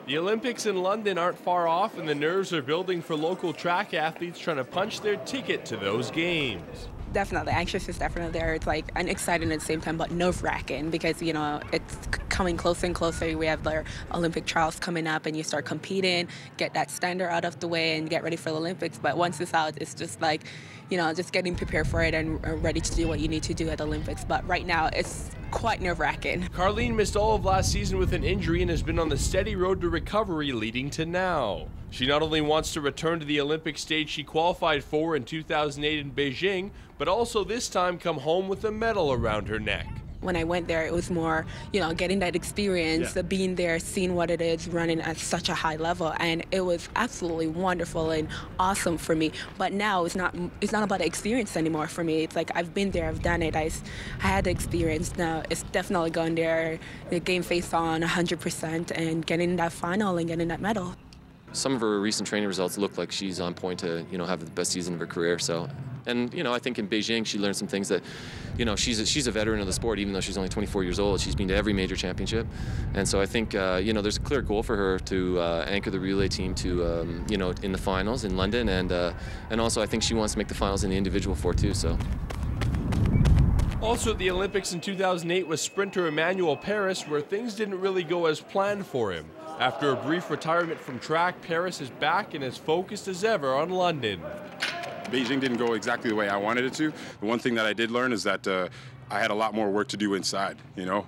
The Olympics in London aren't far off, and the nerves are building for local track athletes trying to punch their ticket to those games. Definitely, anxious is definitely there. It's like and exciting at the same time, but nerve-wracking because it's coming closer and closer. We have the Olympic trials coming up, and you start competing, get that standard out of the way, and get ready for the Olympics. But once it's out, it's just like, just getting prepared for it and ready to do what you need to do at the Olympics. But right now, it's quite nerve-wracking. Carlene missed all of last season with an injury and has been on the steady road to recovery leading to now. She not only wants to return to the Olympic stage she qualified for in 2008 in Beijing, but also this time come home with a medal around her neck. When I went there, it was more, getting that experience, being there, seeing what it is, running at such a high level, and it was absolutely wonderful and awesome for me. But now it's not about the experience anymore for me. It's like I've been there, I've done it, I had the experience. Now it's definitely going there, the game face on 100%, and getting that final and getting that medal. Some of her recent training results look like she's on point to, have the best season of her career. So, and I think in Beijing she learned some things that, she's a veteran of the sport, even though she's only 24 years old. She's been to every major championship, and so I think there's a clear goal for her to anchor the relay team to, in the finals in London, and also I think she wants to make the finals in the individual four too. So. Also at the Olympics in 2008 was sprinter Emmanuel Paris, where things didn't really go as planned for him. After a brief retirement from track, Paris is back and as focused as ever on London. Beijing didn't go exactly the way I wanted it to. The one thing that I did learn is that I had a lot more work to do inside,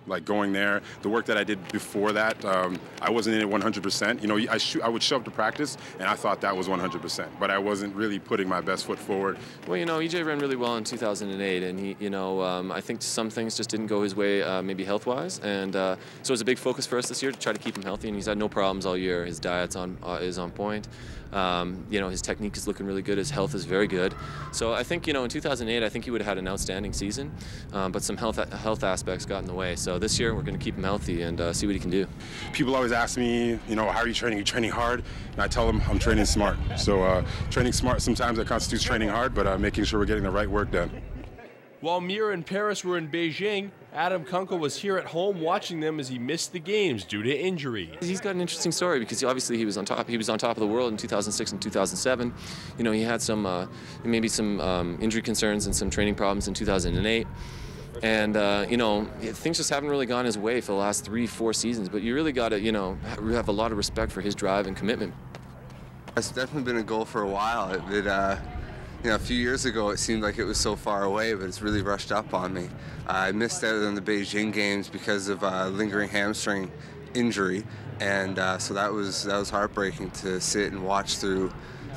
like going there. The work that I did before that, I wasn't in it 100%. I would show up to practice, and I thought that was 100%, but I wasn't really putting my best foot forward. Well, EJ ran really well in 2008, and he, I think some things just didn't go his way, maybe health-wise, and so it was a big focus for us this year to try to keep him healthy, and he's had no problems all year. His diet's is on point. His technique is looking really good. His health is very good. So I think, in 2008, I think he would have had an outstanding season, but some health aspects got in the way. So this year, we're going to keep him healthy and see what he can do. People always ask me, how are you training? Are you training hard? And I tell them I'm training smart. So training smart, sometimes that constitutes training hard, but making sure we're getting the right work done. While Mir and Paris were in Beijing, Adam Kunkel was here at home watching them as he missed the games due to injury. He's got an interesting story because obviously he was on top. He was on top of the world in 2006 and 2007. He had some maybe some injury concerns and some training problems in 2008. And, things just haven't really gone his way for the last 3-4 seasons. But you really got to, have a lot of respect for his drive and commitment. It's definitely been a goal for a while. A few years ago it seemed like it was so far away, but it's really rushed up on me. I missed out on the Beijing games because of lingering hamstring injury, and so that was heartbreaking to sit and watch through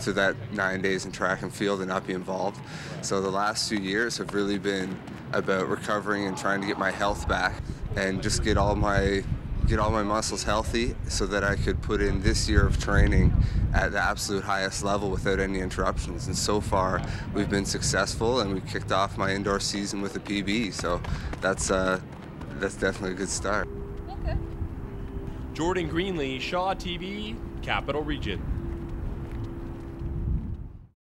that 9 days in track and field and not be involved. So the last few years have really been about recovering and trying to get my health back and just get all my muscles healthy so that I could put in this year of training at the absolute highest level without any interruptions. And so far, we've been successful, and we kicked off my indoor season with a PB. So that's definitely a good start. Okay. Jordan Greenlee, Shaw TV, Capital Region.